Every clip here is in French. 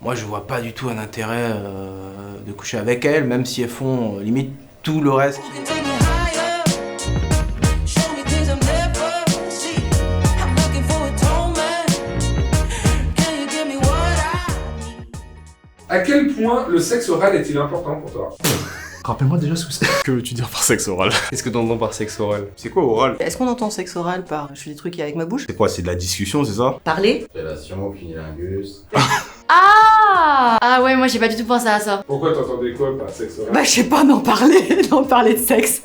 Moi je vois pas du tout un intérêt de coucher avec elles, même si elles font limite tout le reste. À quel point le sexe oral est-il important pour toi? Rappelle-moi déjà ce que c'est. Que veux-tu dire par sexe oral? Qu'est-ce que t'entends par sexe oral? C'est quoi oral? Est-ce qu'on entend sexe oral par je fais des trucs avec ma bouche? C'est quoi? C'est de la discussion, c'est ça? Parler? Relation, cunilingus. Ah ouais, moi j'ai pas du tout pensé à ça. Pourquoi t'entendais quoi par sexe oral? Bah je sais pas, d'en parler de sexe.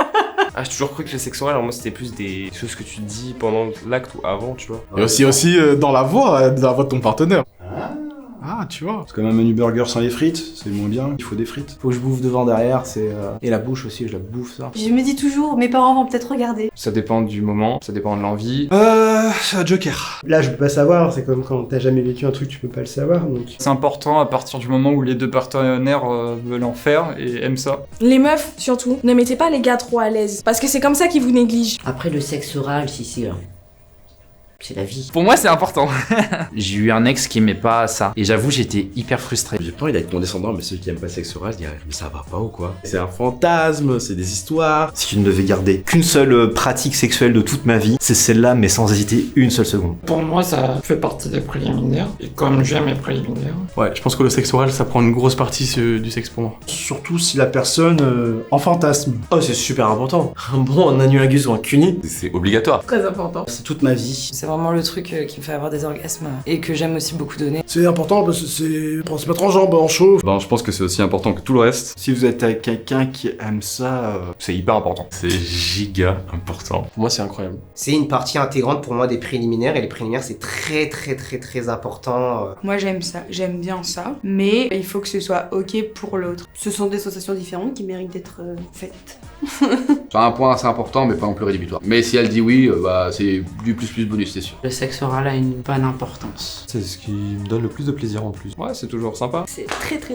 Ah, j'ai toujours cru que le sexe oral, alors moi c'était plus des choses que tu dis pendant l'acte ou avant, tu vois. Et aussi dans la voix de ton partenaire. Ah, tu vois. Parce que même un menu burger sans les frites, c'est moins bien, il faut des frites. Faut que je bouffe devant, derrière, et la bouche aussi, je la bouffe ça. Je me dis toujours, mes parents vont peut-être regarder. Ça dépend du moment, ça dépend de l'envie. C'est un Joker. Là, je peux pas savoir, c'est comme quand t'as jamais vécu un truc, tu peux pas le savoir, donc... C'est important à partir du moment où les deux partenaires veulent en faire et aiment ça. Les meufs, surtout, ne mettez pas les gars trop à l'aise, parce que c'est comme ça qu'ils vous négligent. Après le sexe oral, si, c'est la vie. Pour moi, c'est important. J'ai eu un ex qui aimait pas ça. Et j'avoue, j'étais hyper frustré. J'ai pas envie d'être condescendant, mais ceux qui aiment pas le sexe oral, je dirais, mais ça va pas ou quoi? C'est un fantasme, c'est des histoires. Si je ne devais garder qu'une seule pratique sexuelle de toute ma vie, c'est celle-là, mais sans hésiter une seule seconde. Pour moi, ça fait partie des préliminaires. Et comme j'aime les préliminaires... Ouais, je pense que le sexe oral, ça prend une grosse partie du sexe pour moi. Surtout si la personne en fantasme. Oh, c'est super important. Un bon, un anulingus ou un cuni, c'est obligatoire. Très important. c'est toute ma vie. C'est vraiment le truc qui me fait avoir des orgasmes et que j'aime aussi beaucoup donner. C'est important parce que c'est pour se mettre en jambe, en chaud. Ben, je pense que c'est aussi important que tout le reste. Si vous êtes avec quelqu'un qui aime ça, C'est hyper important. C'est giga important. pour moi c'est incroyable. C'est une partie intégrante pour moi des préliminaires, et les préliminaires c'est très important. Moi j'aime ça, j'aime bien ça, mais il faut que ce soit ok pour l'autre. Ce sont des sensations différentes qui méritent d'être faites. C'est un point assez important, mais pas non plus rédhibitoire. Mais si elle dit oui, bah c'est du plus bonus, c'est sûr. Le sexe oral a une bonne importance. C'est ce qui me donne le plus de plaisir en plus. Ouais, c'est toujours sympa. C'est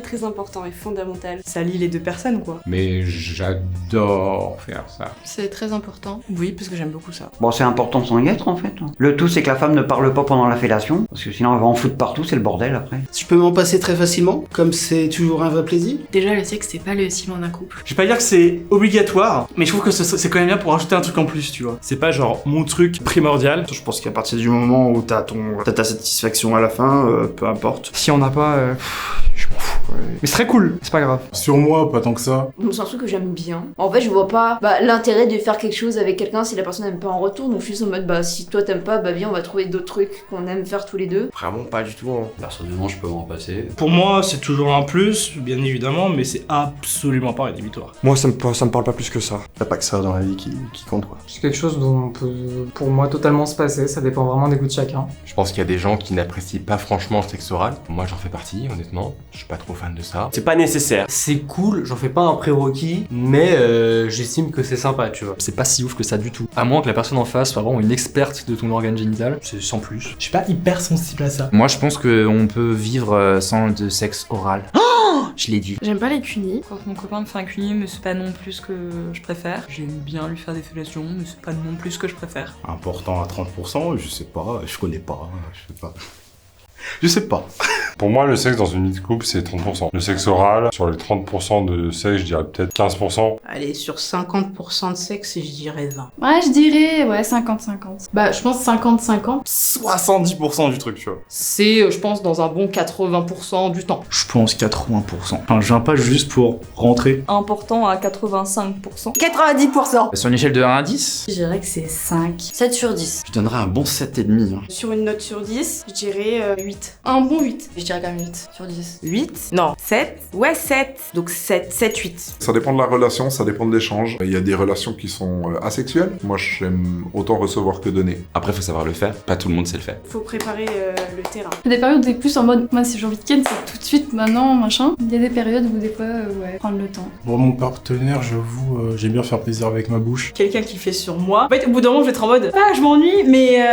très important et fondamental. Ça lie les deux personnes quoi. Mais j'adore faire ça. C'est très important. Oui, parce que j'aime beaucoup ça. Bon, c'est important sans y être en fait. Le tout, c'est que la femme ne parle pas pendant la fellation, parce que sinon elle va en foutre partout, c'est le bordel après. Je peux m'en passer très facilement, comme c'est toujours un vrai plaisir. Déjà, le sexe, c'est pas le ciment d'un couple. Je vais pas dire que c'est obligatoire, mais je trouve que c'est quand même bien pour rajouter un truc en plus, tu vois. C'est pas genre mon truc primordial. Je pense qu'à partir du moment où t'as ta satisfaction à la fin, peu importe. Si on n'a pas, je m'en fous. Ouais. Mais c'est très cool, c'est pas grave. Sur moi, pas tant que ça. C'est un truc que j'aime bien. En fait, je vois pas l'intérêt de faire quelque chose avec quelqu'un si la personne n'aime pas en retour. Donc je suis en mode, si toi t'aimes pas, viens, on va trouver d'autres trucs qu'on aime faire tous les deux. Vraiment pas du tout. Hein. Personnellement, je peux m'en passer. Pour moi, c'est toujours un plus, bien évidemment, mais c'est absolument pas rédhibitoire. Moi, ça me parle pas plus que ça. Y'a pas que ça dans la vie qui compte, quoi. C'est quelque chose dont on peut, pour moi, totalement se passer. Ça dépend vraiment des goûts de chacun. Je pense qu'il y a des gens qui n'apprécient pas franchement le sexe oral. Moi, j'en fais partie, honnêtement. Je suis pas trop fan de ça. C'est pas nécessaire. C'est cool, j'en fais pas un prérequis, mais j'estime que c'est sympa, tu vois. C'est pas si ouf que ça du tout. À moins que la personne en face soit vraiment une experte de ton organe génital. C'est sans plus. Je suis pas hyper sensible à ça. Moi, je pense qu'on peut vivre sans de sexe oral. Je l'ai dit. J'aime pas les cunis. Quand mon copain me fait un cuni, mais c'est pas non plus ce que je préfère. J'aime bien lui faire des fellations, mais c'est pas non plus ce que je préfère. Important à 30%, je sais pas, je connais pas, je sais pas. Pour moi, le sexe dans une vie de couple, c'est 30%. Le sexe oral, sur les 30% de sexe, je dirais peut-être 15%. Allez, sur 50% de sexe, je dirais 20. Ouais, je dirais, 50-50. Je pense 50-50. 70% du truc, tu vois. C'est, je pense, dans un bon 80% du temps. Je pense 80%. Enfin, je viens pas juste pour rentrer. Important à 85%. 90%. Sur une échelle de 1 à 10, Je dirais que c'est 5. 7 sur 10. Je donnerais un bon 7,5. Hein. Sur une note sur 10, je dirais 8. Un bon 8. Je dirais quand même 8 sur 10. 8? Non. 7? Ouais, 7. Donc 7, 8. Ça dépend de la relation, ça dépend de l'échange. Il y a des relations qui sont asexuelles. Moi, j'aime autant recevoir que donner. Après, faut savoir le faire. Pas tout le monde sait le faire. Faut préparer le terrain. Il y a des périodes où t'es plus en mode, moi si j'ai envie de ken, c'est tout de suite, maintenant, machin. Il y a des périodes où des fois, prendre le temps. Bon, mon partenaire, j'avoue, j'aime bien faire plaisir avec ma bouche. Quelqu'un qui fait sur moi. En fait, au bout d'un moment, je vais être en mode, je m'ennuie, mais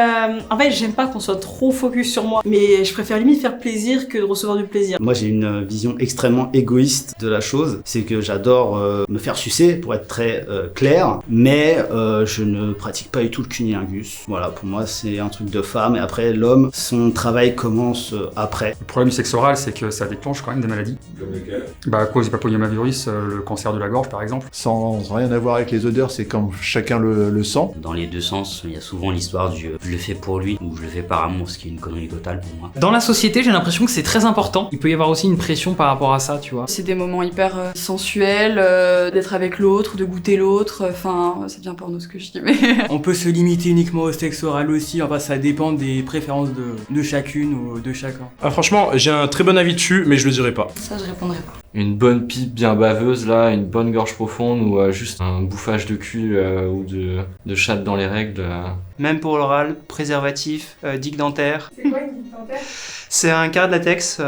en fait, j'aime pas qu'on soit trop focus sur moi. Mais je préfère limite faire plaisir plaisir que de recevoir du plaisir. Moi j'ai une vision extrêmement égoïste de la chose, c'est que j'adore me faire sucer pour être très clair, mais je ne pratique pas du tout le cunnilingus. Voilà, pour moi c'est un truc de femme et après l'homme, son travail commence après. Le problème du sexe oral, c'est que ça déclenche quand même des maladies. Comme lesquels? Bah, cause du papillomavirus, le cancer de la gorge par exemple. Sans rien à voir avec les odeurs, c'est quand chacun le sent. Dans les deux sens, il y a souvent l'histoire du je le fais pour lui ou je le fais par amour, ce qui est une connerie totale pour moi. Dans la société, j'ai l'impression que c'est très important. Il peut y avoir aussi une pression par rapport à ça, tu vois. C'est des moments hyper sensuels, d'être avec l'autre, de goûter l'autre, enfin, c'est bien porno ce que je dis, mais... On peut se limiter uniquement au sexe oral aussi, enfin ça dépend des préférences de chacune ou de chacun. Ah, franchement, j'ai un très bon avis dessus, mais je le dirai pas. Ça, je répondrai pas. Une bonne pipe bien baveuse là, une bonne gorge profonde ou juste un bouffage de cul ou de chatte dans les règles. Même pour l'oral, préservatif, digue dentaire. C'est quoi une digue dentaire ? C'est un carré de latex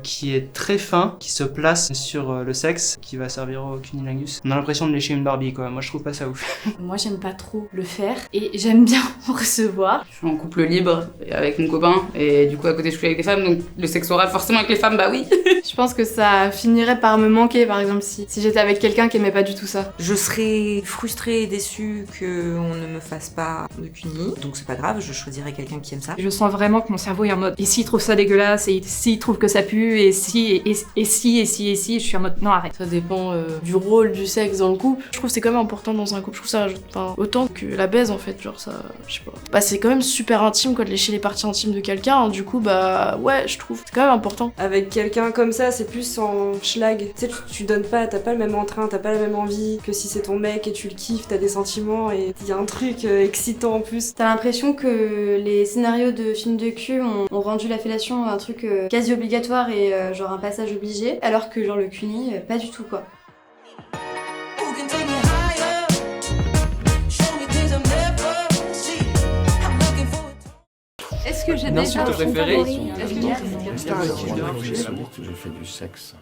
qui est très fin, qui se place sur le sexe, qui va servir au cunnilingus. On a l'impression de lécher une Barbie quoi, moi je trouve pas ça ouf. Moi j'aime pas trop le faire et j'aime bien recevoir. Je suis en couple libre avec mon copain et du coup à côté je suis avec des femmes, donc le sexe oral forcément avec les femmes, bah oui. Je pense que ça finirait par me manquer par exemple si j'étais avec quelqu'un qui aimait pas du tout ça. Je serais frustrée et déçue qu'on ne me fasse pas de cuni, donc c'est pas grave, je choisirais quelqu'un qui aime ça. Je sens vraiment que mon cerveau est en mode et s'il trouve ça dégueulasse, et s'il trouve que ça pue, et si, je suis en mode non arrête. Ça dépend du rôle du sexe dans le couple. Je trouve que c'est quand même important dans un couple, je trouve ça autant que la baise en fait, genre ça, je sais pas. Bah c'est quand même super intime quoi de lécher les parties intimes de quelqu'un, hein, du coup bah ouais je trouve c'est quand même important. Avec quelqu'un comme ça c'est plus en schlag, tu sais tu donnes pas, t'as pas le même entrain, t'as pas la même envie que si c'est ton mec et tu le kiffes, t'as des sentiments et y a un truc excitant en plus. T'as l'impression que les scénarios de films de cul ont rendu la fellation un truc quasi obligatoire et genre un passage obligé, alors que genre le cuni pas du tout quoi. Est-ce que j'ai Une déjà insulte un préférée? favori? Est-ce que J'ai fait du sexe.